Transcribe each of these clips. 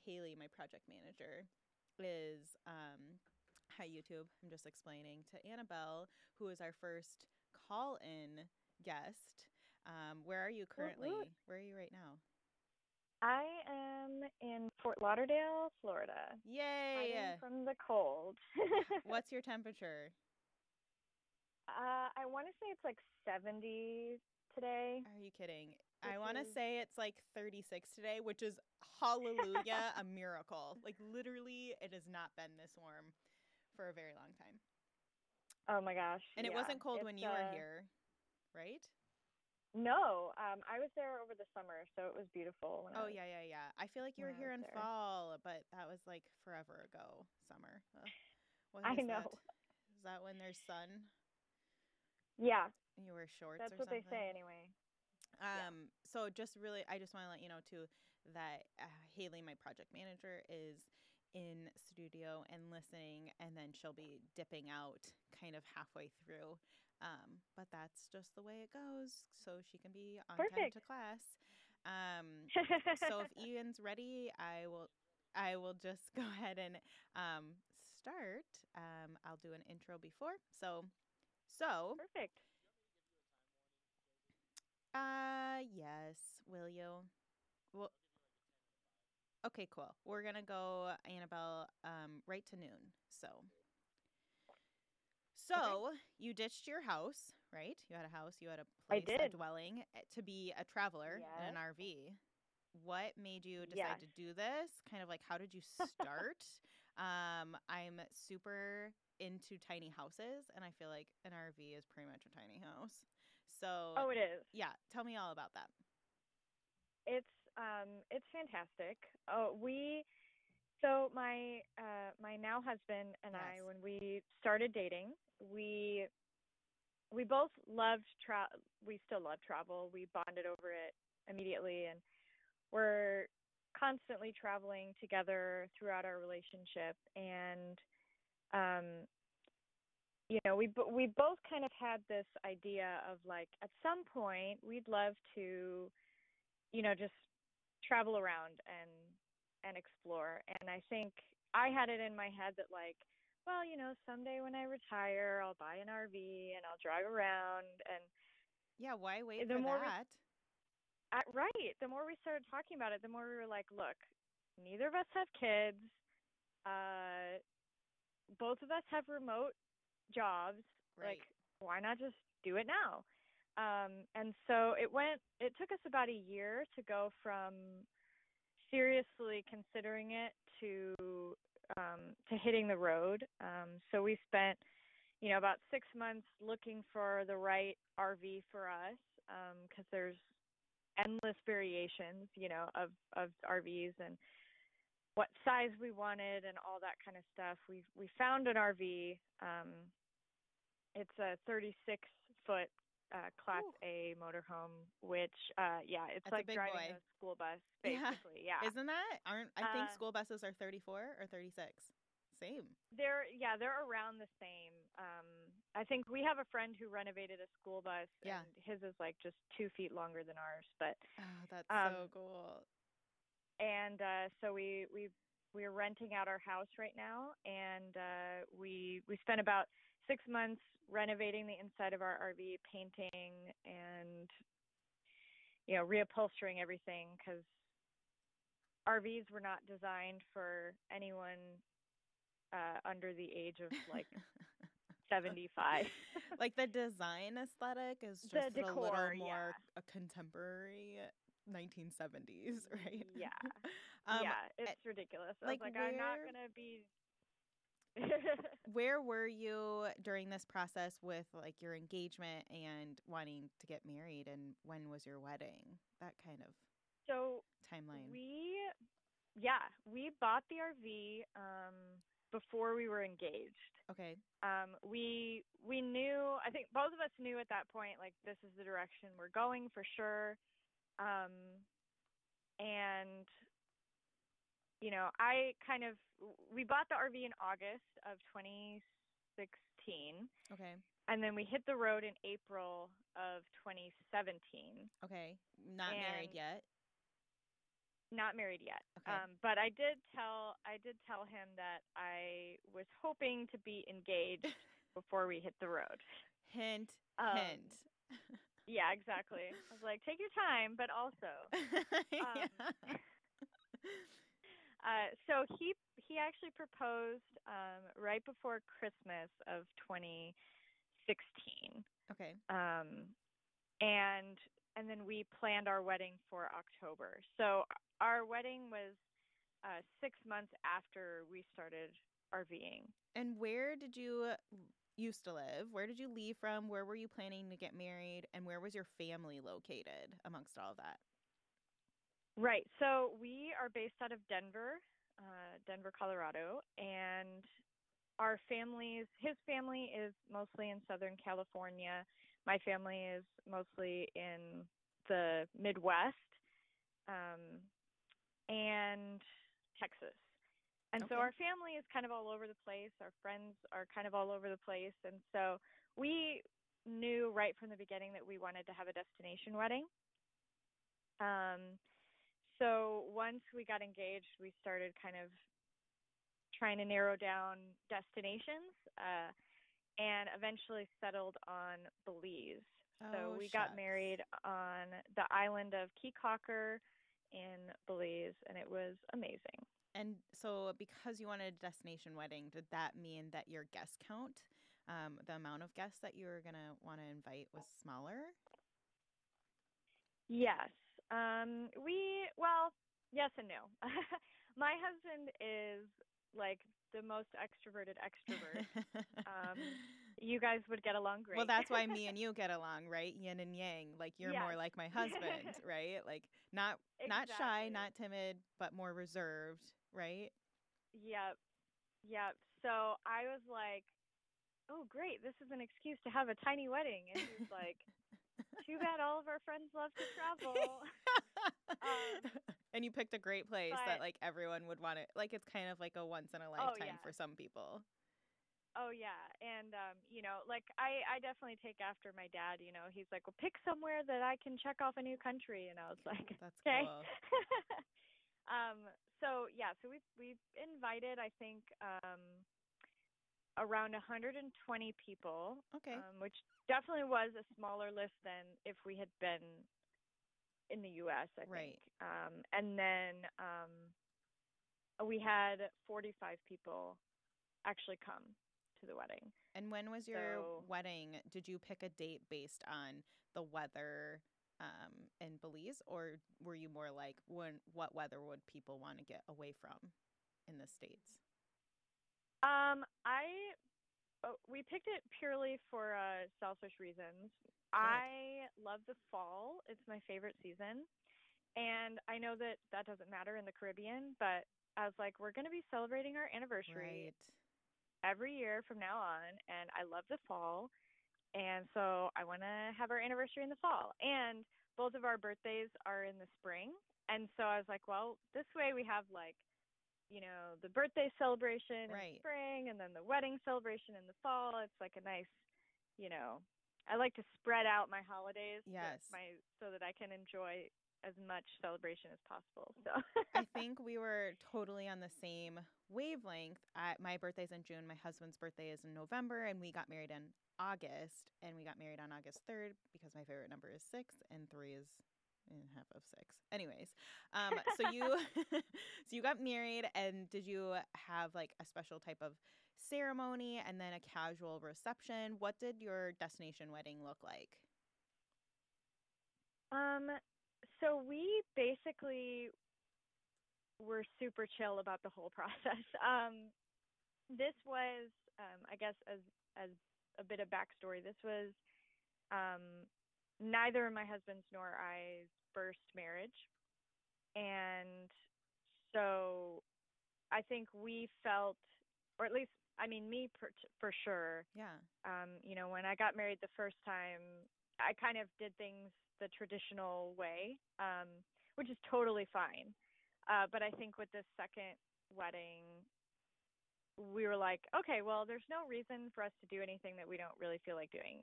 Haley, my project manager, is hi YouTube. I'm just explaining to Annabelle, who is our first call-in guest. Where are you currently? Woot woot. Where are you right now? I am in Fort Lauderdale, Florida, Yay! hiding from the cold. What's your temperature? I want to say it's like 70 today. Are you kidding? Which I want to is say it's like 36 today, which is hallelujah, a miracle. Like literally, it has not been this warm for a very long time. Oh my gosh. And it Yeah. wasn't cold when It's you were here, right? No, I was there over the summer, so it was beautiful when Oh, yeah. I feel like you when were I here was in there. fall, but that was like forever ago, summer. What I is know. that? Is that when there's sun Yeah, and you wear shorts that's or what they something? say anyway. Yeah. So just really, I just want to let you know too that Haley, my project manager, is in studio and listening, and then she'll be dipping out kind of halfway through. But that's just the way it goes, so she can be on time Perfect. to class. So if Ian's ready, I will just go ahead and start. I'll do an intro before. So Perfect. yes, will you? Well, okay, cool. We're gonna go, Annabelle, right to noon. Okay. So you ditched your house, right? You had a house, you had a I place, a did. dwelling, to be a traveler in an Yes. RV. What made you decide Yes. to do this? Kind of like, how did you start? I'm super into tiny houses, and I feel like an RV is pretty much a tiny house. So, Oh, it is. yeah, tell me all about that. It's fantastic. So my now husband and Yes. I, when we started dating, we both loved we still love travel. We bonded over it immediately, and we're constantly traveling together throughout our relationship. And um we both kind of had this idea of like at some point we'd love to just travel around and explore. And I think I had it in my head that like, well, someday when I retire, I'll buy an RV and I'll drive around. And Yeah, why wait the for more that? the more we started talking about it, the more we were like, look, neither of us have kids. Uh, Both of us have remote jobs. Right. Like, why not just do it now? And so it took us about a year to go from seriously considering it to hitting the road. So we spent, about 6 months looking for the right RV for us, because there's endless variations, of RVs and what size we wanted and all that kind of stuff. We found an RV. It's a 36-foot Class Ooh, A motorhome, which it's that's a like big driving boy. a school bus, Yeah. basically. Yeah. Isn't that? I think Uh, school buses are 34 or 36. Same. they're around the same. I think we have a friend who renovated a school bus, Yeah. and his is like just 2 feet longer than ours. But Oh, that's um, so cool. and so we're renting out our house right now, and we spent about 6 months renovating the inside of our RV, painting and reupholstering everything, because RVs were not designed for anyone under the age of like 75. Like the design aesthetic is The just a little decor, more yeah. a contemporary 1970s, right? Yeah. um, Yeah, eh, it's ridiculous. I was like like, I'm not going to be. where were you during this process with like your engagement and wanting to get married, and when was your wedding? That kind of So timeline. we bought the RV before we were engaged. Okay. We knew, I think both of us knew at that point, like, this is the direction we're going for sure. And we bought the RV in August of 2016, Okay. and then we hit the road in April of 2017. Okay. Not married And yet. not married yet. Okay. But I did tell him that I was hoping to be engaged before we hit the road. Hint, Um, hint. yeah, exactly. I was like, take your time, but also, um, Yeah. so he actually proposed right before Christmas of 2016, Okay. um, and then we planned our wedding for October. So our wedding was 6 months after we started RVing. And where did you used to live? Where did you leave from? Where were you planning to get married? And where was your family located amongst all of that? Right. So we are based out of Denver, Colorado, and his family is mostly in Southern California. My family is mostly in the Midwest, um, and Texas. And so Okay. our family is kind of all over the place. Our friends are kind of all over the place. And so we knew right from the beginning that we wanted to have a destination wedding. Um, so once we got engaged, we started kind of trying to narrow down destinations, and eventually settled on Belize. So Oh, we got shucks. married on the island of Key Cocker in Belize, and it was amazing. And so, because you wanted a destination wedding, did that mean that your guest count, the amount of guests that you were going to want to invite, was smaller? Yes. Well, yes and no. My husband is like the most extroverted extrovert. Um, you guys would get along Well, great. that's why me and you get along, right? Yin and yang. Like you're more Yes. like my husband, right? Like not shy, Exactly. not timid, but more reserved, right? Yep. Yep. So I was like, oh, great. This is an excuse to have a tiny wedding. And he's like, too bad all of our friends love to travel. And you picked a great place that But, like everyone would want it. Like it's kind of like a once in a oh, lifetime yeah. for some people. Oh yeah, and like I definitely take after my dad. He's like, well, pick somewhere that I can check off a new country, and I was like, That's okay. cool. So yeah, so we've invited, I think, around 120 people, Okay. which definitely was a smaller list than if we had been in the U.S. I think, Right. and then we had 45 people actually come to the wedding. And when was your So wedding? Did you pick a date based on the weather in Belize, or were you more like what weather would people want to get away from in the States? I we picked it purely for selfish reasons. Good. I love the fall. It's my favorite season. And I know that that doesn't matter in the Caribbean, but I was like, we're going to be celebrating our anniversary Right. every year from now on, and I love the fall. And so I want to have our anniversary in the fall. And both of our birthdays are in the spring. And so I was like, well, this way we have like, the birthday celebration in the Right. spring and then the wedding celebration in the fall. It's like a nice, you know, I like to spread out my holidays Yes. so that I can enjoy as much celebration as possible. So I think we were totally on the same wavelength. My birthday's in June. My husband's birthday is in November, and we got married in August. And we got married on August 3rd because my favorite number is six, and three is half of six. Anyways, so you so you got married, and did you have like a special type of ceremony and then a casual reception? What did your destination wedding look like? um so we basically were super chill about the whole process. This was, I guess, as a bit of backstory, this was um, neither my husband's nor I's first marriage, and so I think we felt, or at least, I mean, me for sure. Yeah. When I got married the first time, I kind of did things the traditional way, which is totally fine. But I think with this second wedding, we were like, okay, well, there's no reason for us to do anything that we don't really feel like doing.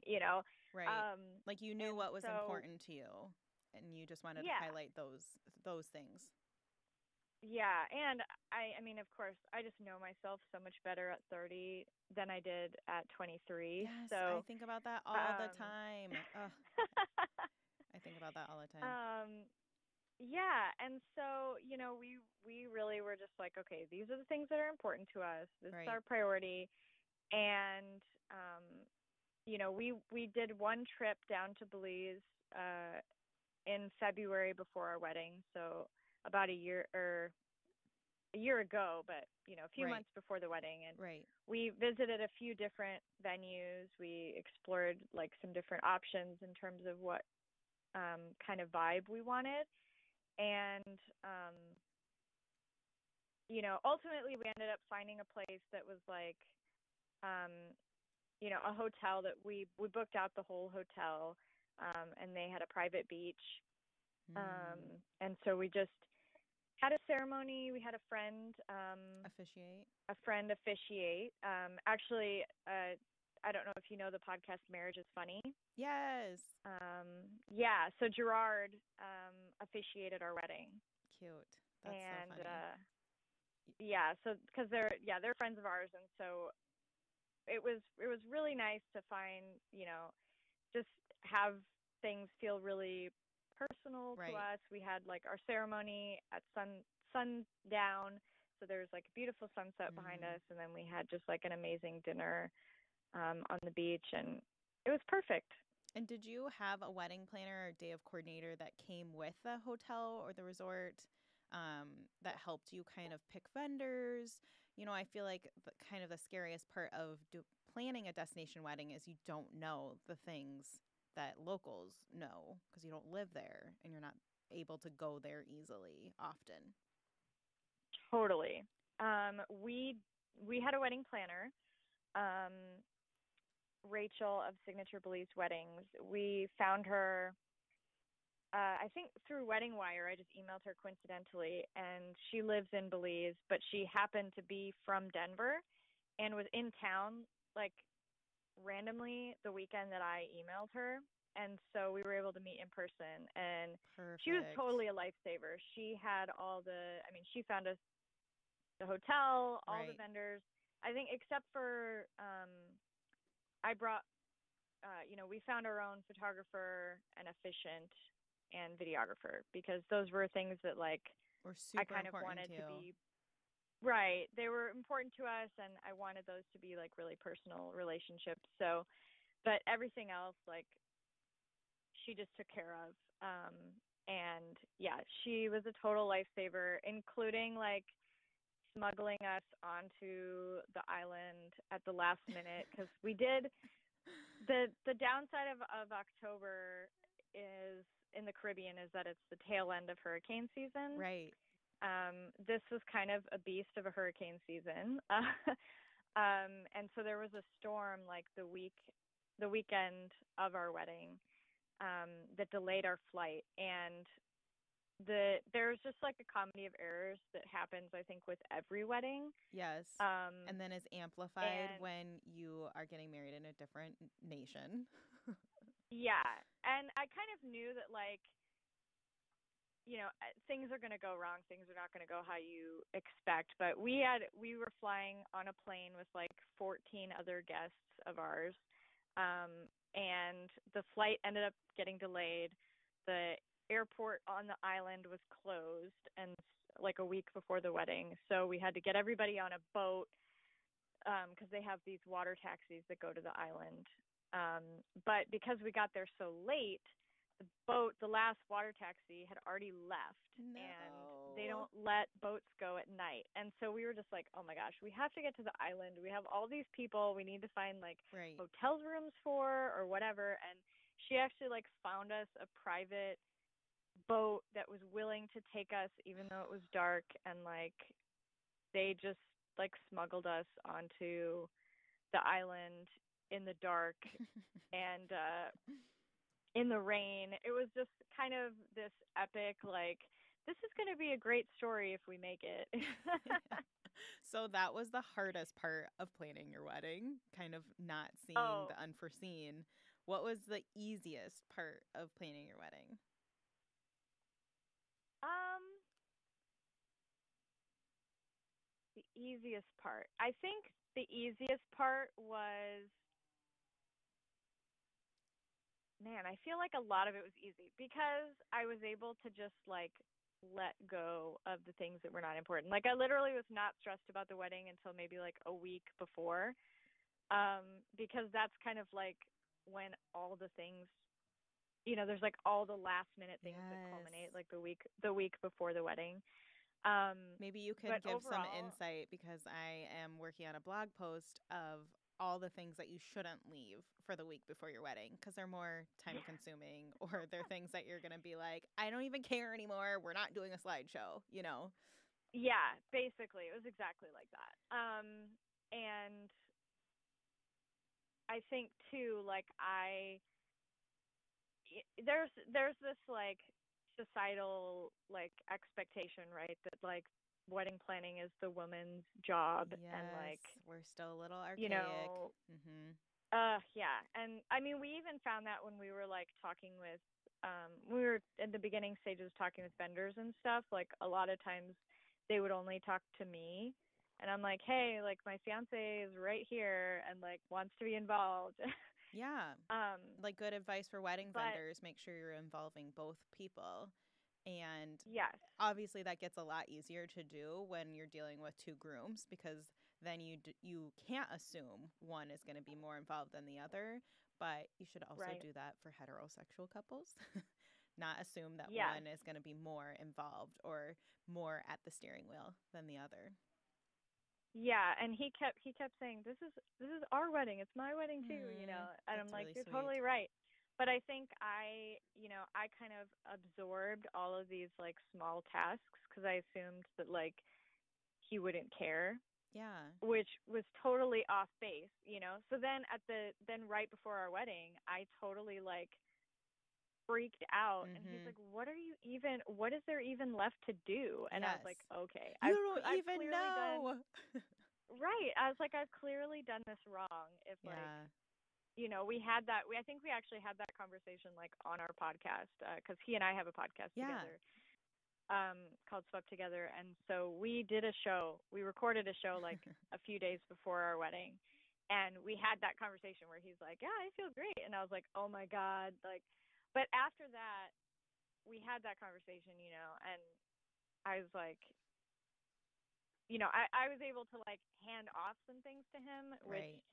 Right. Um, Like you knew and what was so, important to you and you just wanted to yeah, highlight those things. Yeah, and I mean, of course, I just know myself so much better at 30 than I did at 23. Yes, I So, think about that all the um time. Ugh, I think about that all the time. um yeah, and so, we really were just like, okay, these are the things that are important to us. This is Right, our priority. And we did one trip down to Belize uh in February before our wedding, so about a year ago, but a few right, months before the wedding. And right. we visited a few different venues. We explored like some different options in terms of what kind of vibe we wanted. And ultimately we ended up finding a place that was like um a hotel that we booked out the whole hotel, and they had a private beach. Mm. And so we just had a ceremony. We had Officiate. a friend officiate. Actually, I don't know if you know the podcast Marriage is Funny. Yes. Yeah, so Gerard officiated our wedding. Cute. That's so And funny. yeah, so because they're friends of ours, and so it was really nice to find, just have things feel really personal to Right. us. We had like our ceremony at sundown, so there's like a beautiful sunset behind Mm. us, and then we had just like an amazing dinner on the beach, and it was perfect. And did you have a wedding planner or day of coordinator that came with the hotel or the resort, that helped you kind of pick vendors? I feel like kind of the scariest part of planning a destination wedding is you don't know the things that locals know because you don't live there and you're not able to go there easily often. Totally. We had a wedding planner, um, Rachel of Signature Belize Weddings. We found her, I think through Wedding Wire. I just emailed her coincidentally, and she lives in Belize, but she happened to be from Denver and was in town like randomly the weekend that I emailed her. And so we were able to meet in person, and she was Perfect. totally a lifesaver. She had I mean, she found us the hotel, all the Right. vendors. I think except for I brought we found our own photographer and efficient and videographer, because those were things that like Or I super kind of important wanted to too. be right. They were important to us, and I wanted those to be like really personal relationships. So, but everything else, like she just took care of. And yeah, she was a total lifesaver, including like smuggling us onto the island at the last minute, because we did the downside of October is in the Caribbean is that it's the tail end of hurricane season. Right. This was kind of a beast of a hurricane season. And so there was a storm like the weekend of our wedding, that delayed our flight. And there's just like a comedy of errors that happens, I think, with every wedding. Yes. Um, And then is amplified and when you are getting married in a different nation. yeah, and I kind of knew that like things are going to go wrong. Things are not going to go how you expect. But we were flying on a plane with like 14 other guests of ours, and the flight ended up getting delayed. The airport on the island was closed, and like a week before the wedding, so we had to get everybody on a boat, because they have these water taxis that go to the island. But because we got there so late, the last water taxi had already left, and they No. don't let boats go at night. And so we were just like, oh my gosh, we have to get to the island. We have all these people we need to find like Right. hotel rooms for or whatever. And she actually like found us a private boat that was willing to take us even though it was dark, and like they just like smuggled us onto the island in the dark, and in the rain. It was just kind of this epic, like, this is going to be a great story if we make it. So that was the hardest part of planning your wedding, kind of not seeing Oh, the unforeseen. What was the easiest part of planning your wedding? um, easiest part? I think the easiest part was, man, I feel like a lot of it was easy because I was able to just like let go of the things that were not important. Like I literally was not stressed about the wedding until maybe like a week before. Because that's kind of like when all the things, there's like all the last minute things that Yes. culminate like the week before the wedding. Um, Maybe you but could give some overall, insight because I am working on a blog post of all the things that you shouldn't leave for the week before your wedding because they're more time consuming or they're things that you're going to be like, I don't even care anymore. We're not doing a slideshow. yeah, basically it was exactly like that. And I think too, like there's this like societal like expectation, right, that like wedding planning is the woman's job and Yes, like, we're still a little you archaic. know, Mhm. yeah. And I mean, we even found that when we were like talking with we were in the beginning stages talking with vendors and stuff, like a lot of times they would only talk to me and I'm like, "Hey, like my fiance is right here and like wants to be involved." Yeah. um Like good advice for wedding but vendors, make sure you're involving both people. And yes, obviously that gets a lot easier to do when you're dealing with two grooms because then you can't assume one is going to be more involved than the other, but you should also right. do that for heterosexual couples. Not assume that Yes. one is going to be more involved or more at the steering wheel than the other. Yeah, and he kept saying, "This is our wedding. It's my wedding too." And I'm That's like, really "You're sweet. totally right." But I think I kind of absorbed all of these like small tasks because I assumed that like he wouldn't care, Yeah. which was totally off base. So then right before our wedding, I totally like freaked out and he's Mhm. like, what is there even left to do?" And I was Yes. like, "Okay, You don't I've even clearly done." know. Right. I was like, I've clearly done this wrong. If like, Yeah. we had that. I think we actually had that conversation like on our podcast because he and I have a podcast Yeah. together called Swept Together, and so we did a show. We recorded a show like a few days before our wedding, and we had that conversation where he's like, "Yeah, I feel great," and I was like, "Oh my god!" Like, but after that, we had that conversation, and I was like, I was able to like hand off some things to him, which Right.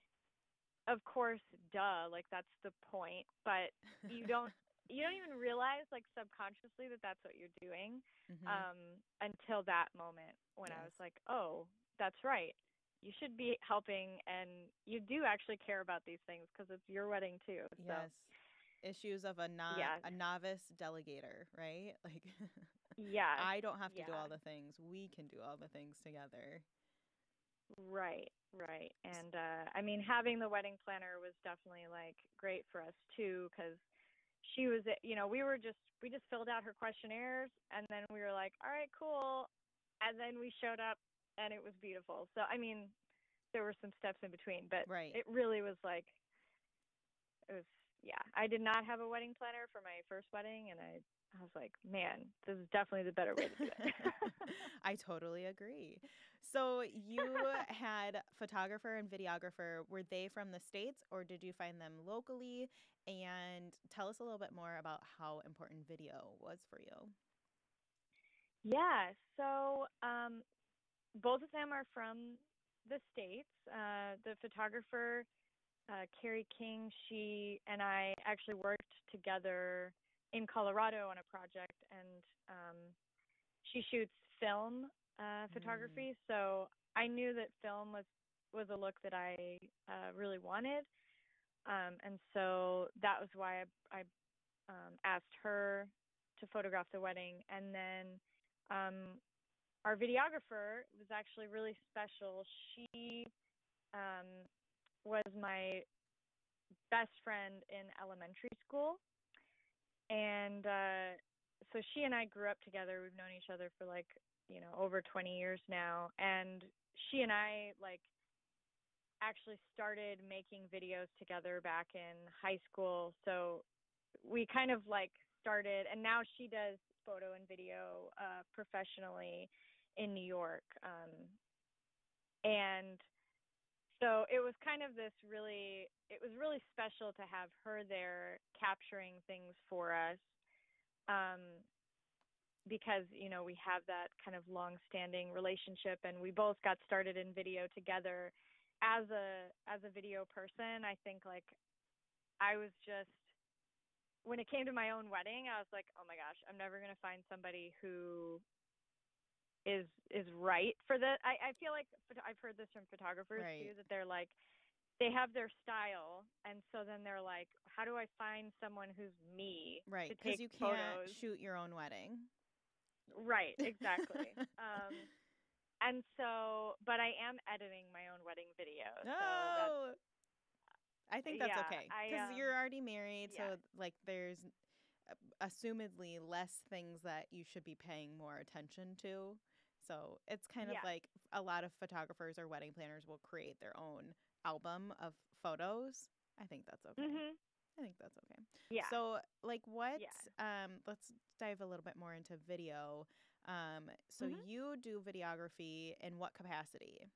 of course, duh, like that's the point, but you don't you don't even realize like subconsciously that that's what you're doing Mhm. until that moment when I Yes. was like, "Oh, that's right. You should be helping and you do actually care about these things because it's your wedding too." So, Yes. Issues of yeah. a novice delegator, right? Like Yes. I don't have to do Yeah. all the things. We can do all the things together. Right, right. And I mean, having the wedding planner was definitely like great for us too cuz she was, we just filled out her questionnaires and then we were like, "All right, cool." And then we showed up and it was beautiful. So, I mean, there were some steps in between, but Right. it really was like it was yeah. I did not have a wedding planner for my first wedding and I was like, "Man, this is definitely the better way to do it." I totally agree. So you had photographer and videographer. Were they from the States or did you find them locally? And tell us a little bit more about how important video was for you. Yeah, so both of them are from the States. The photographer, Carrie King, she and I actually worked together in Colorado on a project, and she shoots film Mm. photography. So I knew that film was a look that I really wanted, and so that was why I asked her to photograph the wedding, and then um, our videographer was actually really special. She um, was my best friend in elementary school, and so she and I grew up together. We've known each other for like over 20 years now, and she and I like actually started making videos together back in high school. So we kind of like started, and now she does photo and video professionally in New York. And so it was kind of this really, it was really special to have her there capturing things for us. Um, because we have that kind of long-standing relationship, and we both got started in video together. As a video person, I think like I was just, when it came to my own wedding, I was like, oh my gosh, I'm never gonna find somebody who is right for this. I feel like I've heard this from photographers Right. too, that they're like, they have their style, and so then they're like, how do I find someone who's me Right. to Because take you can't photos? shoot your own wedding. Right, exactly. And so, but I am editing my own wedding video, so that's, No. I think that's yeah, okay. Because you're already married. yeah, So, like, there's assumedly less things that you should be paying more attention to. So, it's kind of yeah, like a lot of photographers or wedding planners will create their own album of photos. I think that's okay. mhm, I think that's okay. yeah, So, like, what, yeah, let's dive a little bit more into video. So, mhm. you do videography in what capacity?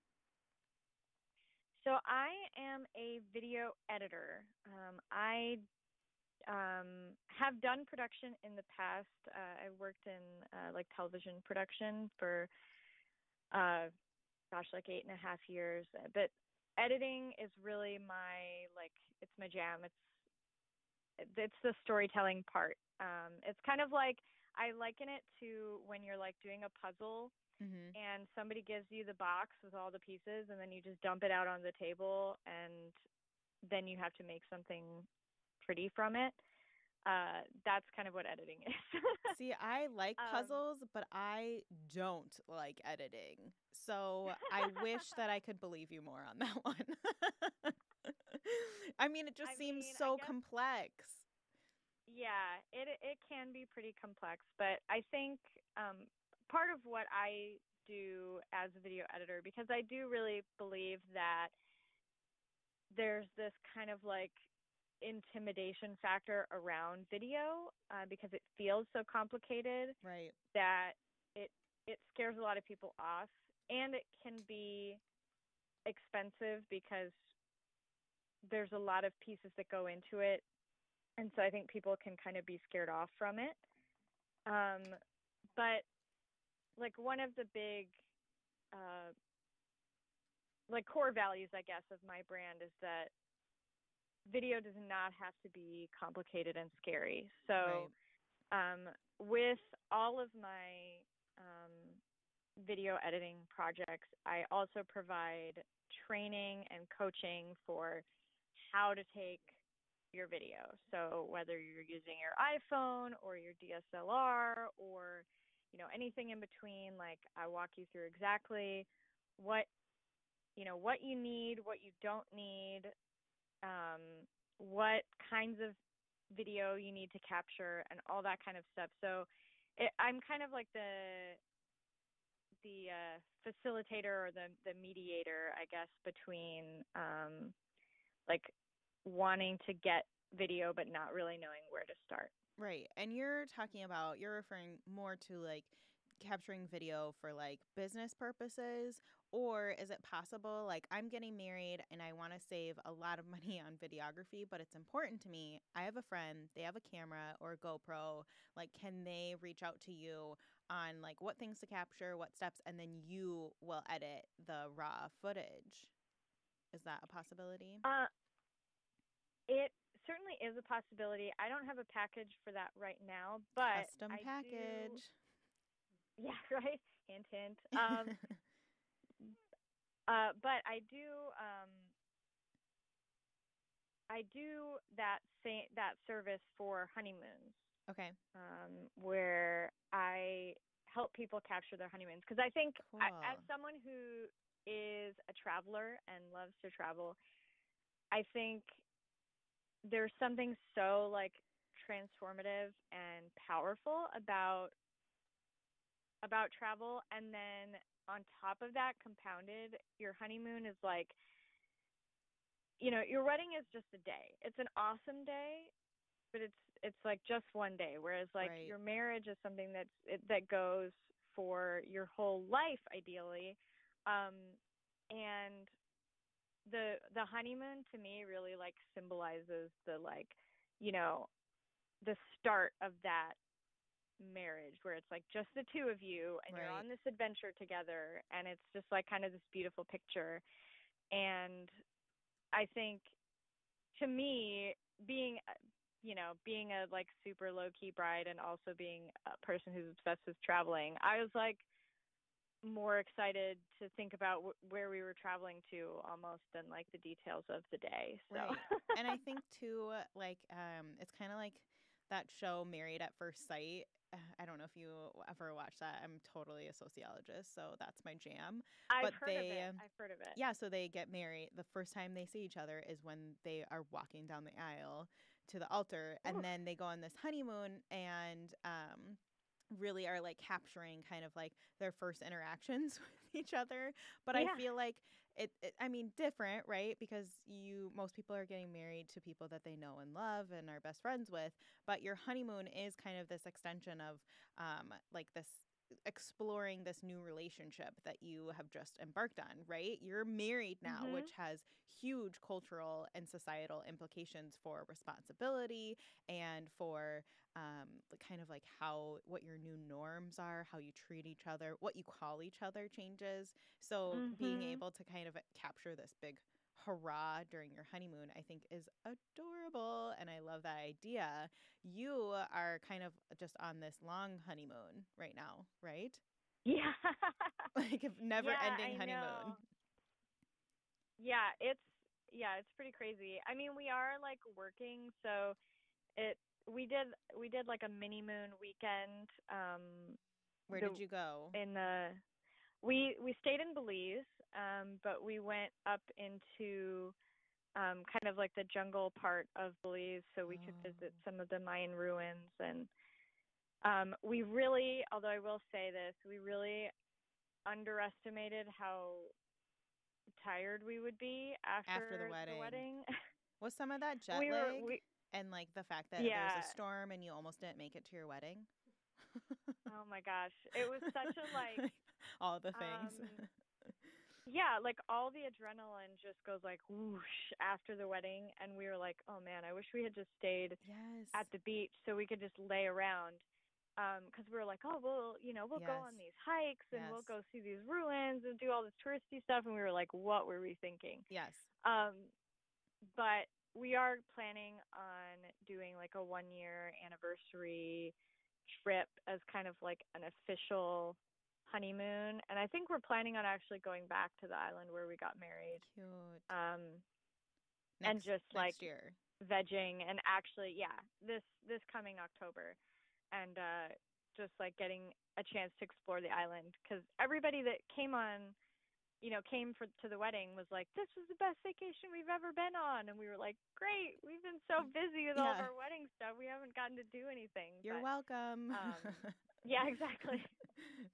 So I am a video editor. I have done production in the past. I worked in like television production for uh, gosh, like 8.5 years. But editing is really my, like, it's my jam. It's the storytelling part. It's kind of like, I liken it to when you're like doing a puzzle Mm-hmm. and somebody gives you the box with all the pieces, and then you just dump it out on the table, and then you have to make something pretty from it. That's kind of what editing is. See, I like um, puzzles, but I don't like editing. So I wish that I could believe you more on that one. I mean, it I just seems mean, I so guess, complex. yeah, it can be pretty complex, but I think part of what I do as a video editor, because I do really believe that there's this kind of like intimidation factor around video, because it feels so complicated Right. that it it scares a lot of people off, and it can be expensive because there's a lot of pieces that go into it, and so I think people can kind of be scared off from it. Um but like one of the big uh like core values, I guess, of my brand is that video does not have to be complicated and scary. So Right. with all of my um, video editing projects, I also provide training and coaching for how to take your video. So whether you're using your iPhone or your DSLR or anything in between, like I walk you through exactly what what you need, what you don't need, um, what kinds of video you need to capture, and all that kind of stuff. So I'm kind of like the facilitator or the mediator, I guess, between like wanting to get video but not really knowing where to start. Right. And you're referring more to like capturing video for like business purposes, or is it possible like I'm getting married and I want to save a lot of money on videography, but it's important to me. I have a friend, they have a camera or a GoPro, like can they reach out to you on like what things to capture, what steps, and then you will edit the raw footage? Is that a possibility? Uh, it certainly is a possibility. I don't have a package for that right now, but Custom I do. package. Yeah, right. Hint, hint. But I do that service for honeymoons, Okay. where I help people capture their honeymoons. Because I think, as Cool. someone who is a traveler and loves to travel, I think there's something so like transformative and powerful about travel. And then on top of that, compounded, your honeymoon is like, your wedding is just a day. It's an awesome day, but it's like just one day. Whereas like Right. your marriage is something that goes for your whole life, ideally. Um, And the honeymoon to me really like symbolizes the like, you know, the start of that marriage where it's like just the two of you and you're Right. on this adventure together, and it's just like kind of this beautiful picture. And I think, to me, being being a like super low key bride and also being a person who's obsessed with traveling, I was like more excited to think about where we were traveling to almost than like the details of the day. So Right. And I think too, like, it's kind of like that show Married at First Sight. I don't know if you ever watched that. I'm totally a sociologist, so that's my jam. I've But heard of they, it. I've heard of it. yeah, so they get married. The first time they see each other is when they are walking down the aisle to the altar, and Oof. then they go on this honeymoon and really are like capturing kind of like their first interactions with each other. But I Yeah. feel like I mean, different, right? Because most people are getting married to people that they know and love and are best friends with. But your honeymoon is kind of this extension of like this exploring this new relationship that you have just embarked on, right? You're married now, Mhm. which has huge cultural and societal implications for responsibility and for kind of like what your new norms are, how you treat each other, what you call each other changes. So being Mhm. able to kind of capture this big hurrah during your honeymoon, I think is adorable. And I love that idea. You are kind of just on this long honeymoon right now, right? Yeah. Like a never Yeah, ending I honeymoon. know. Yeah, it's pretty crazy. I mean, we are like working, so it we did like a mini moon weekend Where the did you go? in the we stayed in Belize, but we went up into kind of like the jungle part of Belize so we could Oh, visit some of the Mayan ruins. And we really, although I will say this, we really underestimated how tired we would be after the after the wedding. wedding. Was some of that jet we were lag we and like the fact that there was a Yeah. storm and you almost didn't make it to your wedding? Oh my gosh. It was such a like All the things. um yeah, like all the adrenaline just goes like whoosh after the wedding, and we were like, "Oh man, I wish we had just stayed Yes. at the beach so we could just lay around." Because we were like, "Oh, we'll go Yes. on these hikes and Yes. we'll go see these ruins and do all this touristy stuff." And we were like, "What were we thinking?" Yes. Um, but we are planning on doing like a 1 year anniversary trip as kind of like an official honeymoon. And I think we're planning on actually going back to the island where we got married. Cute. Um, and Next just like next year. vegging and actually, yeah, this coming October, and just like getting a chance to explore the island, because everybody that came to the wedding was like, "This was the best vacation we've ever been on," and we were like, "Great, we've been so busy with all of Yeah. our wedding stuff, we haven't gotten to do anything." You're But welcome. yeah, exactly.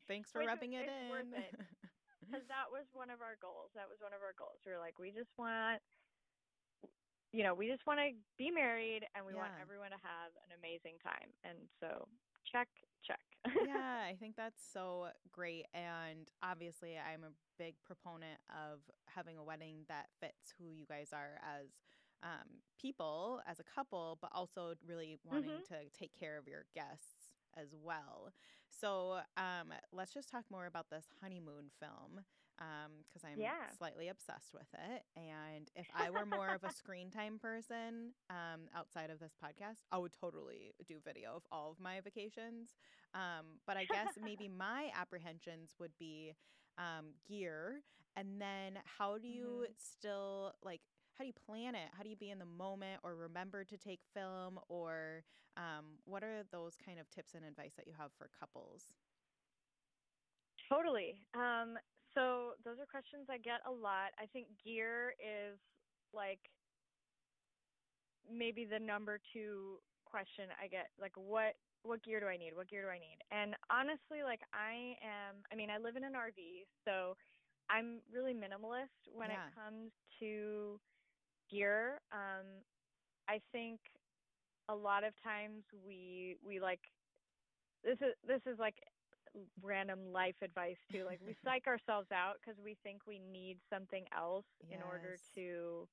Thanks for Which rubbing it it's in. worth it, because that was one of our goals. That was one of our goals. We were like, we just want to be married, and we want Yeah. everyone to have an amazing time. And so, check, check. Yeah, I think that's so great. And obviously, I'm a big proponent of having a wedding that fits who you guys are as people, as a couple, but also really wanting Mhm. to take care of your guests as well. So let's just talk more about this honeymoon film because I'm Yeah. slightly obsessed with it. And if I were more of a screen time person outside of this podcast, I would totally do video of all of my vacations. But I guess maybe my apprehensions would be gear. And then how do you Mhm. still like, how do you plan it? How do you be in the moment or remember to take film? Or what are those kind of tips and advice that you have for couples? Totally. So those are questions I get a lot. I think gear is like maybe the number two question I get. Like, what gear do I need? What gear do I need? And honestly, like I live in an RV, so I'm really minimalist when it Yeah. comes to gear. I think a lot of times we like this is like random life advice too. Like we psych ourselves out because we think we need something else in order Yes. to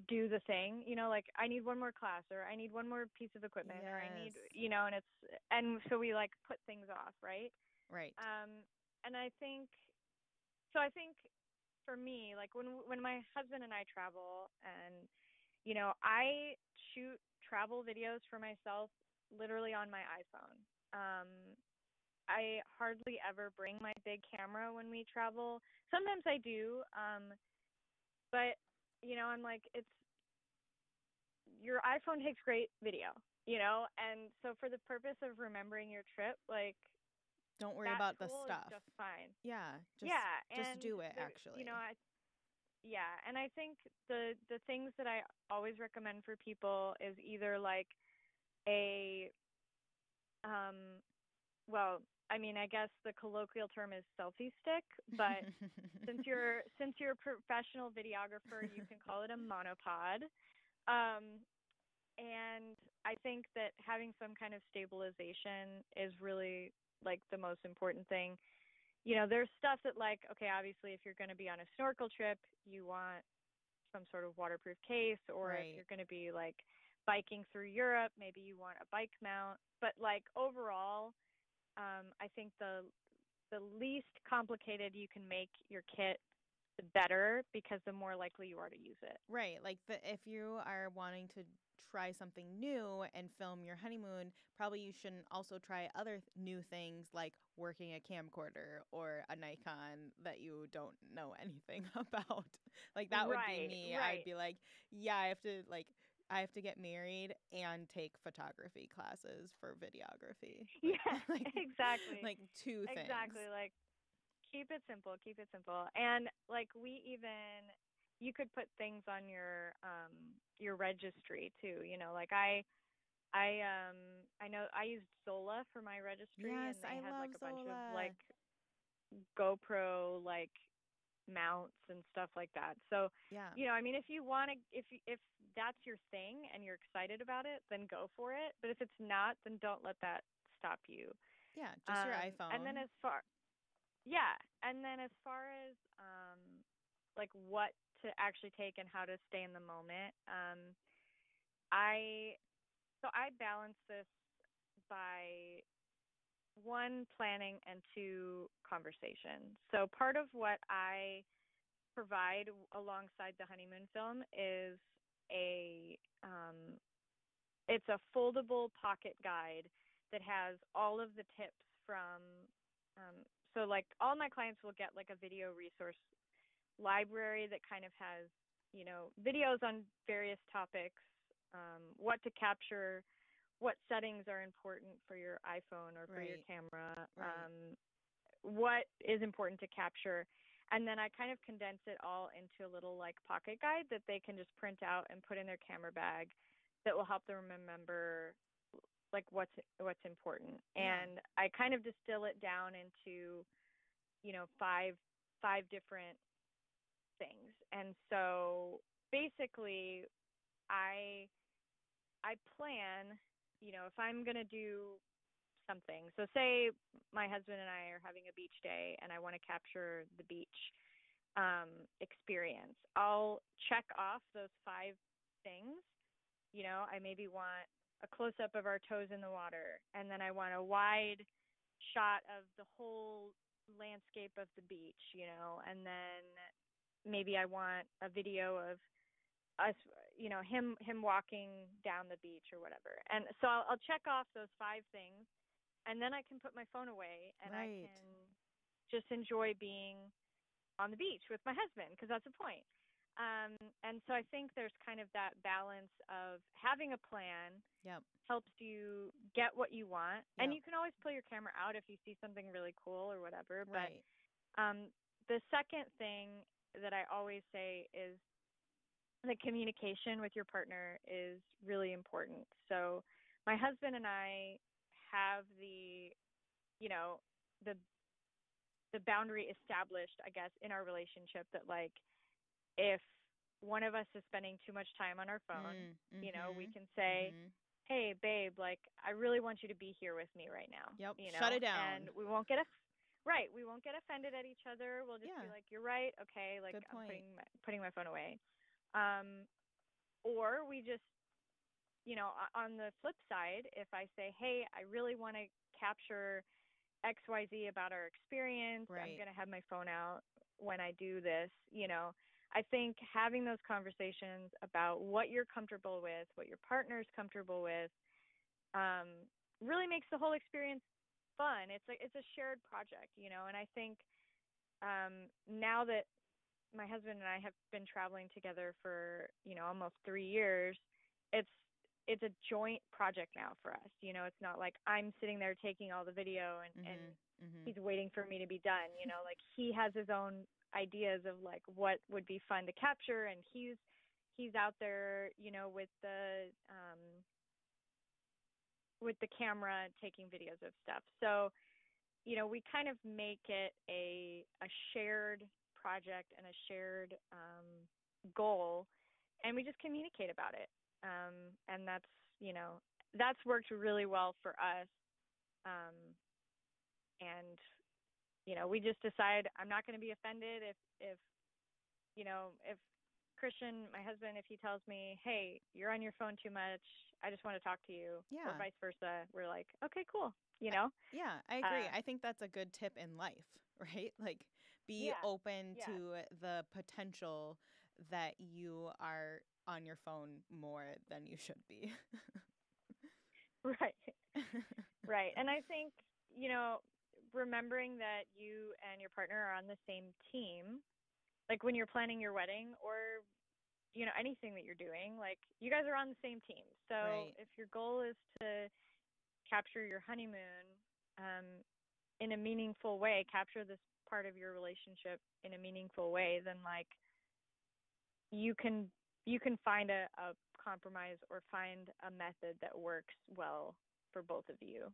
do the thing. Like I need one more class, or I need one more piece of equipment, or I need, Yes. and so we like put things off, right? Right. And I think so. I think for me, like when my husband and I travel, and I shoot travel videos for myself literally on my iPhone. I hardly ever bring my big camera when we travel. Sometimes I do, but I'm like, it's your iPhone takes great video, and so for the purpose of remembering your trip, like Don't worry that about the tool is stuff. just fine. Yeah, Yeah, just and do it the actually. yeah, and I think the things that I always recommend for people is either like a um well, I mean, I guess the colloquial term is selfie stick, but since you're a professional videographer, you can call it a monopod. Um, and I think that having some kind of stabilization is really like the most important thing. There's stuff that like, okay, obviously if you're going to be on a snorkel trip, you want some sort of waterproof case, or if Right. you're going to be like biking through Europe, maybe you want a bike mount. But like overall, I think the least complicated you can make your kit, the better, because the more likely you are to use it. Right. Like if you are wanting to try something new and film your honeymoon, probably you shouldn't also try other new things like working a camcorder or a Nikon that you don't know anything about. Like that would be Right, me. I'd right. be like, yeah, I have to get married and take photography classes for videography. Like Yeah, like exactly. like two things. Exactly. Like keep it simple, keep it simple. And like you could put things on your registry too, like I know I used Zola for my registry, Yes, and they I had love like a bunch of Zola. like GoPro like mounts and stuff like that. So, Yeah. I mean, if you want to, if that's your thing and you're excited about it, then go for it. But if it's not, then don't let that stop you. Yeah, just your And then iPhone. yeah, and then as far as like what to actually take and how to stay in the moment, I I balance this by one, planning, and two, conversation. So part of what I provide alongside the honeymoon film is a it's a foldable pocket guide that has all of the tips from um, so like all my clients will get like a video resource library that kind of has videos on various topics, what to capture, what settings are important for your iPhone or for your Right. camera, Right. what is important to capture. And then I kind of condense it all into a little like pocket guide that they can just print out and put in their camera bag that will help them remember like what's important. Yeah. And I kind of distill it down into, five different things. And so basically I I plan, if I'm going to do something. So say my husband and I are having a beach day and I want to capture the beach experience. I'll check off those five things. I maybe want a close up of our toes in the water, and then I want a wide shot of the whole landscape of the beach, and then maybe I want a video of us, him walking down the beach or whatever. And so I'll check off those five things, and then I can put my phone away and I Right. can just enjoy being on the beach with my husband, because that's the point. And so I think there's kind of that balance of having a plan Yep. helps you get what you want, and Yep. you can always pull your camera out if you see something really cool or whatever. But Right. the second thing that I always say is the communication with your partner is really important. So my husband and I have you know, the the boundary established, I guess, in our relationship that like if one of us is spending too much time on our phone, Mm. we Mhm. can say, Mhm. hey, babe, like I really want you to be here with me right now, Yep. you Shut know? it down. And we won't get right, we won't get offended at each other. We'll just be Yeah. like, you're right. Okay, like Good I'm point. putting my phone away. Um or we just, on the flip side, if I say, "Hey, I really want to capture XYZ about our experience. I'm Right. going to have my phone out when I do this," I think having those conversations about what you're comfortable with, what your partner's comfortable with, um, really makes the whole experience fun. It's like it's a shared project, and I think now that my husband and I have been traveling together for, almost 3 years, it's it's a joint project now for us. It's not like I'm sitting there taking all the video and Mhm. Mhm. he's waiting for me to be done. Like he has his own ideas of like what would be fun to capture, and he's out there, with the camera taking videos of stuff. So, we kind of make it a shared project and a shared goal, and we just communicate about it. And that's worked really well for us. Um, and we just decide I'm not going to be offended if Christian, my husband, if he tells me, "Hey, you're on your phone too much. I just want to talk to you," or Yeah. vice versa, we're like, "Okay, cool." You know? Yeah, I agree. Uh, I think that's a good tip in life, right? Like, be yeah, open yeah, to the potential that you are on your phone more than you should be. right, right. And I think remembering that you and your partner are on the same team, like when you're planning your wedding or anything that you're doing, like you guys are on the same team. So Right. if your goal is to capture your honeymoon um, in a meaningful way, capture this part of your relationship in a meaningful way, then like you can find a compromise or find a method that works well for both of you.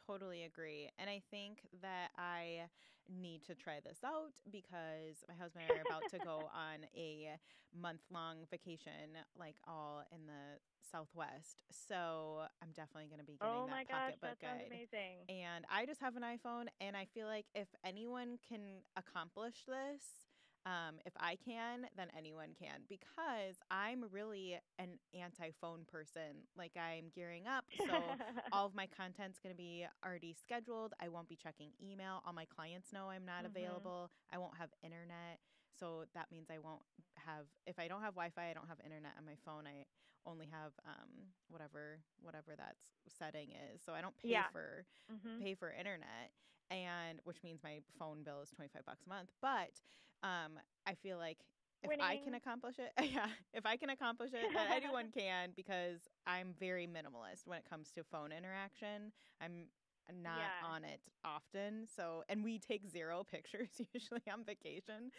Totally agree. And I think that I need to try this out because my husband and I are about to go on a month-long vacation, like all in the Southwest. So I'm definitely going to be getting Oh that my gosh, pocketbook that sounds guide. amazing. And I just have an iPhone, and I feel like if anyone can accomplish this, if I can, then anyone can because I'm really an anti phone person. Like, I'm gearing up. So, all of my content's going to be already scheduled. I won't be checking email. All my clients know I'm not Mhm. available. I won't have internet. So, that means I won't have, if I don't have Wi Fi, I don't have internet on my phone. I only have whatever that setting is. So, I don't Yeah. Mhm. pay for internet, and which means my phone bill is 25 bucks a month. But I feel like if I can Winning. accomplish it, yeah, if I can accomplish it, then anyone can because I'm very minimalist when it comes to phone interaction. I'm not Yeah. on it often. So, and we take zero pictures usually on vacation.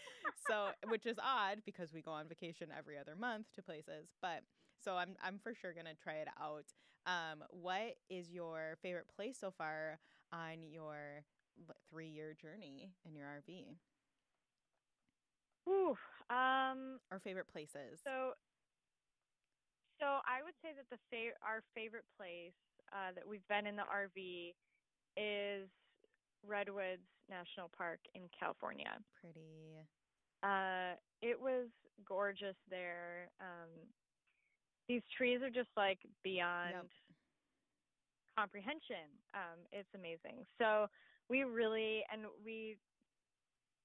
So, which is odd because we go on vacation every other month to places. But so I'm for sure going to try it out. What is your favorite place so far on your 3-year journey in your RV? Ooh. Um. Or favorite places? So I would say that our favorite place that we've been in the RV is Redwoods National Park in California. Pretty. It was gorgeous there. These trees are just like Yep. beyond comprehension. It's amazing. So we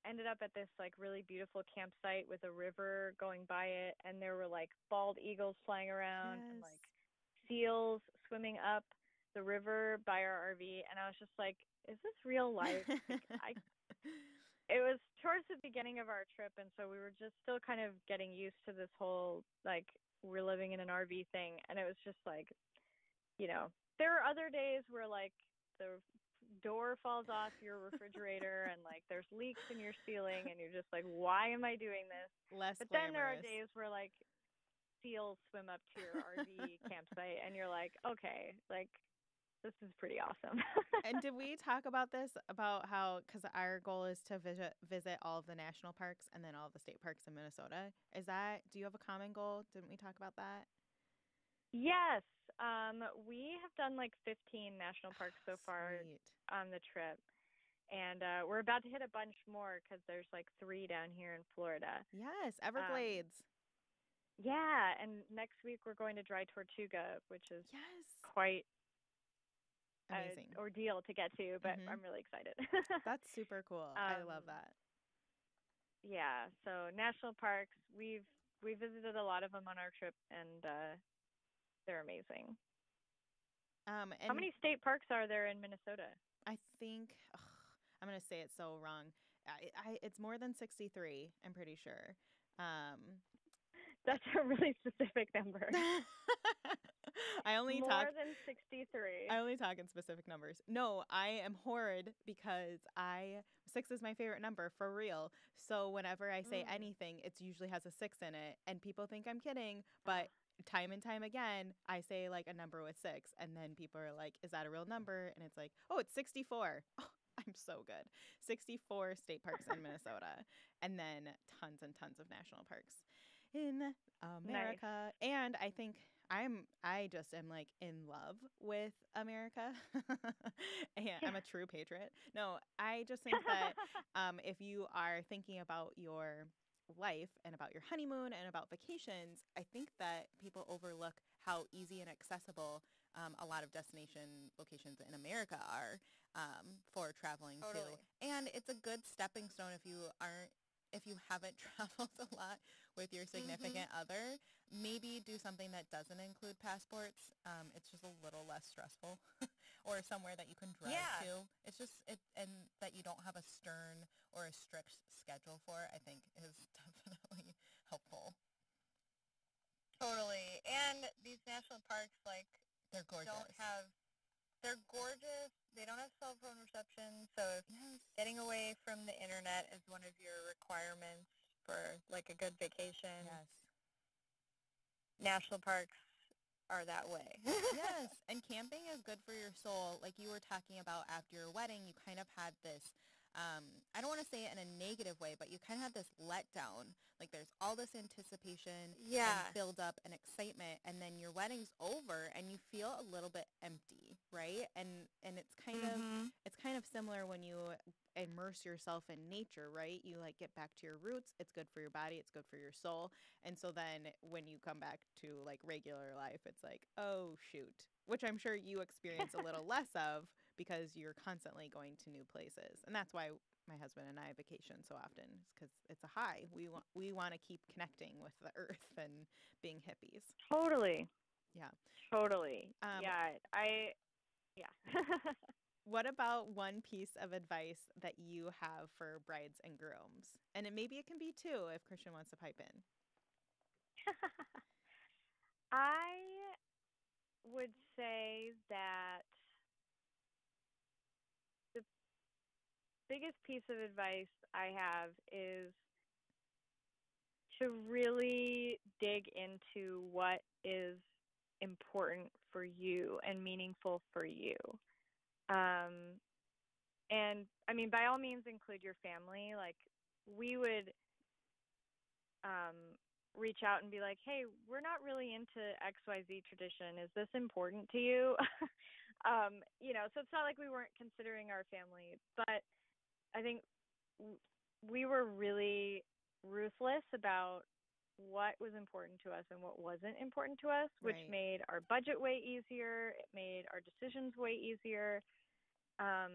ended up at this like really beautiful campsite with a river going by it, and there were like bald eagles flying around and Yes. like seals swimming up the river by our RV, and I was just like, is this real life? Like I it was towards the beginning of our trip, and so we were just still kind of getting used to this whole like we're living in an RV thing, and it was just like, there are other days where like the door falls off your refrigerator and like there's leaks in your ceiling and you're just like, why am I doing this? Less But then there are glamorous. days where like seals swim up to your RV campsite and you're like, okay, like this is pretty awesome. And did we talk about this about how because our goal is to visit all of the national parks and then all of the state parks in Minnesota? Is that do you have a common goal? Didn't we talk about that? Yes. We have done like 15 national parks so far Sweet. on the trip. And we're about to hit a bunch more because there's like three down here in Florida. Yes, Um, Everglades. yeah, and next week we're going to Dry Tortuga, which is Yes. quite an Amazing. ordeal to get to, but Mhm. I'm really excited. That's super cool. I um, love that. yeah, so national parks, we visited a lot of them on our trip, and they're amazing. How And many state parks are there in Minnesota? I think I'm gonna say it so wrong. It's more than 63. I'm pretty sure. Um, That's a really specific number. I only talk More than 63. I only talk in specific numbers. No, I am horrid because I six is my favorite number for real. So whenever I say Mm. anything, it usually has a six in it, and people think I'm kidding. Ah. But time and time again, I say like a number with six, and then people are like, "Is that a real number?" And it's like, "Oh, it's 64." Oh, I'm so good. 64 state parks in Minnesota, and then tons and tons of national parks in Nice. America. And I think I just am like in love with America. And Yeah. I'm a true patriot. No, I just think that if you are thinking about your life and about your honeymoon and about vacations, I think that people overlook how easy and accessible a lot of destination locations in America are for traveling too. Totally. And it's a good stepping stone if you haven't traveled a lot with your Mhm. significant other, maybe do something that doesn't include passports. It's just a little less stressful, or somewhere that you can drive Yeah. to. It's just it, and that you don't have a stern or a strict schedule for. I think is definitely helpful. Totally. And these national parks, like, They're gorgeous. don't have, they're gorgeous. They don't have cell phone reception. So if Yes. getting away from the internet is one of your requirements for, like, a good vacation, Yes. national parks are that way. Yes, and camping is good for your soul. Like you were talking about after your wedding, you kind of had this, I don't want to say it in a negative way, but you kind of had this letdown. Like there's all this anticipation and Yeah. build up and excitement, and then your wedding's over and you feel a little bit empty, right? And Mhm. it's kind of similar when you immerse yourself in nature, right? You like get back to your roots. It's good for your body, it's good for your soul. And so then when you come back to like regular life, it's like, oh, shoot, which I'm sure you experience a little less of because you're constantly going to new places. And that's why my husband and I vacation so often, because it's a high. We want to keep connecting with the earth and being hippies. Totally. Yeah. Totally. Um, Yeah. Yeah. what about one piece of advice that you have for brides and grooms? And maybe it can be two if Christian wants to pipe in. I would say that the biggest piece of advice I have is to really dig into what is important for you and meaningful for you. Um, and I mean, by all means, include your family. Like, we would um, reach out and be like, hey, we're not really into XYZ tradition. Is this important to you? So it's not like we weren't considering our family, but I think we were really ruthless about what was important to us and what wasn't important to us, which Right. made our budget way easier. It made our decisions way easier. Um,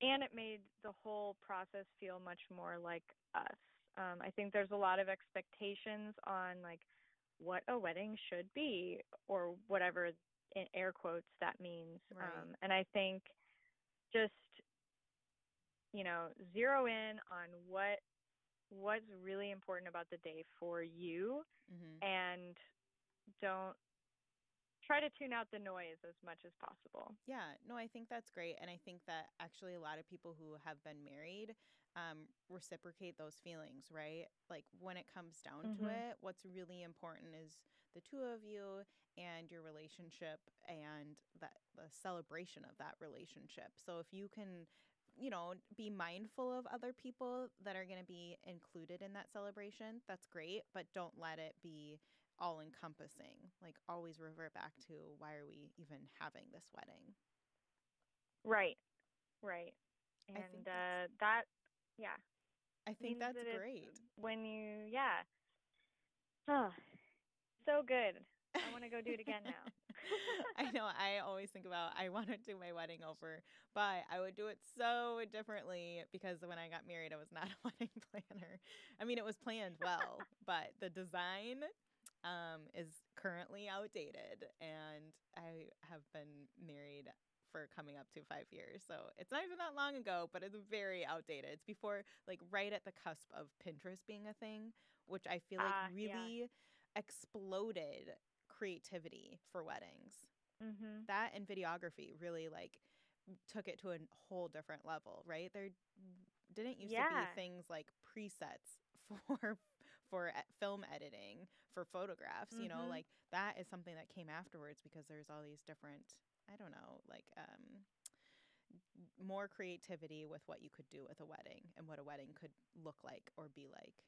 and it made the whole process feel much more like us. I think there's a lot of expectations on like what a wedding should be or whatever in air quotes that means. Right. And I think just zero in on what's really important about the day for you, Mm-hmm. and don't try to tune out the noise as much as possible. Yeah, no, I think that's great. And I think that actually a lot of people who have been married reciprocate those feelings, right? Like when it comes down to Mhm. it, what's really important is the two of you and your relationship and that the celebration of that relationship. So if you can, be mindful of other people that are going to be included in that celebration, that's great, but don't let it be all encompassing, like always revert back to why are we even having this wedding. Right. Right. I And think that's that, yeah, I think means that's that it's great. when you, yeah. Oh, so good. I want to go do it again now. I know. I always think about I want to do my wedding over, but I would do it so differently because when I got married, I was not a wedding planner. I mean, it was planned well, but the design is currently outdated, and I have been married for coming up to 5 years. So it's not even that long ago, but it's very outdated. It's before, like, right at the cusp of Pinterest being a thing, which I feel like Yeah. really exploded creativity for weddings. Mhm. That and videography really like took it to a whole different level, right? There didn't used to be Yeah. things like presets for film editing for photographs, Mhm. like that is something that came afterwards because there's all these different, I don't know, like more creativity with what you could do with a wedding and what a wedding could look like or be like.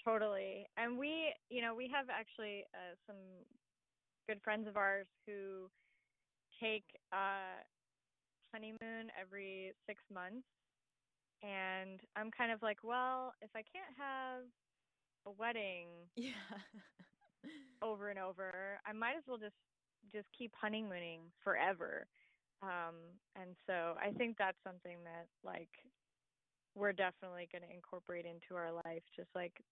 Totally. And we have actually some good friends of ours who take honeymoon every 6 months, and I'm kind of like, well, if I can't have a wedding Yeah. over and over, I might as well just keep honeymooning forever. And so I think that's something that like we're definitely going to incorporate into our life, just like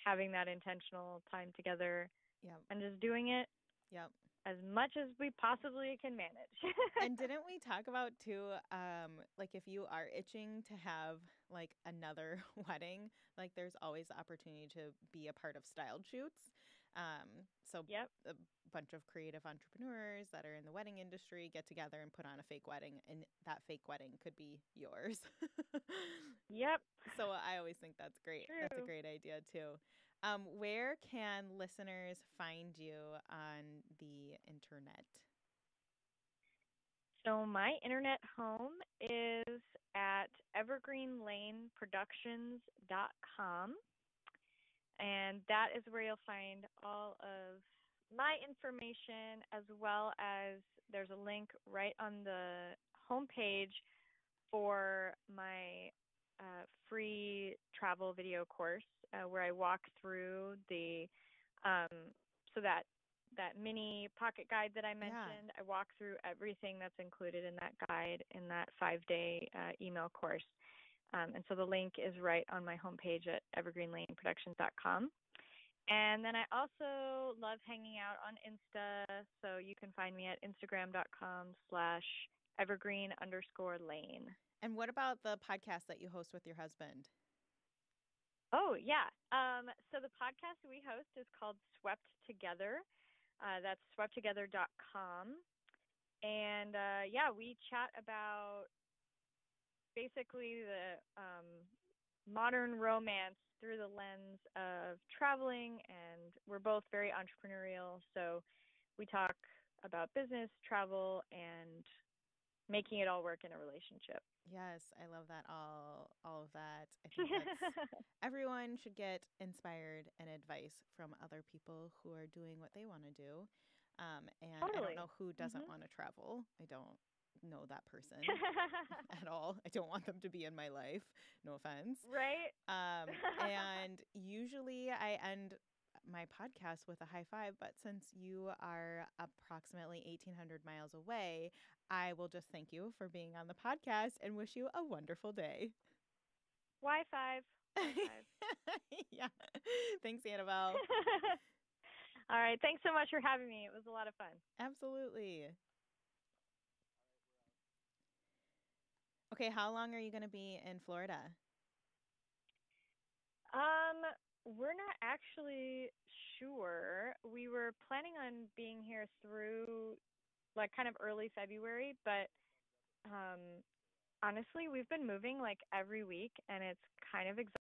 having that intentional time together Yep. and just doing it Yep. as much as we possibly can manage. And didn't we talk about too, like if you are itching to have like another wedding, like there's always the opportunity to be a part of styled shoots. So Yep. a bunch of creative entrepreneurs that are in the wedding industry get together and put on a fake wedding, and that fake wedding could be yours. Yep. So I always think that's great. That's a True. great idea too. Where can listeners find you on the internet? So my internet home is at evergreenlaneproductions.com, and that is where you'll find all of my information, as well as there's a link right on the homepage for my free travel video course, where I walk through the so that mini pocket guide that I Yeah. mentioned. I walk through everything that's included in that guide in that 5-day email course. And so the link is right on my homepage at evergreenlaneproductions.com. And then I also love hanging out on Insta, so you can find me at instagram.com/evergreen_lane. And what about the podcast that you host with your husband? Oh, yeah. So the podcast we host is called Swept Together. That's swepttogether.com. And yeah, we chat about basically the modern romance through the lens of traveling, and we're both very entrepreneurial, so we talk about business, travel, and making it all work in a relationship. Yes, I love that all of that. I think that's everyone should get inspired and advice from other people who are doing what they want to do. And I don't Totally. know who doesn't Mhm. want to travel. I don't know that person at all. I don't want them to be in my life. No offense. Right? And usually I end my podcast with a high five, but since you are approximately 1,800 miles away, I will just thank you for being on the podcast and wish you a wonderful day. Y5. Y5. Yeah. Thanks, Annabelle. All right. Thanks so much for having me. It was a lot of fun. Absolutely. Okay, how long are you going to be in Florida? We're not actually sure. We were planning on being here through like kind of early February, but honestly, we've been moving like every week, and it's kind of exhausting.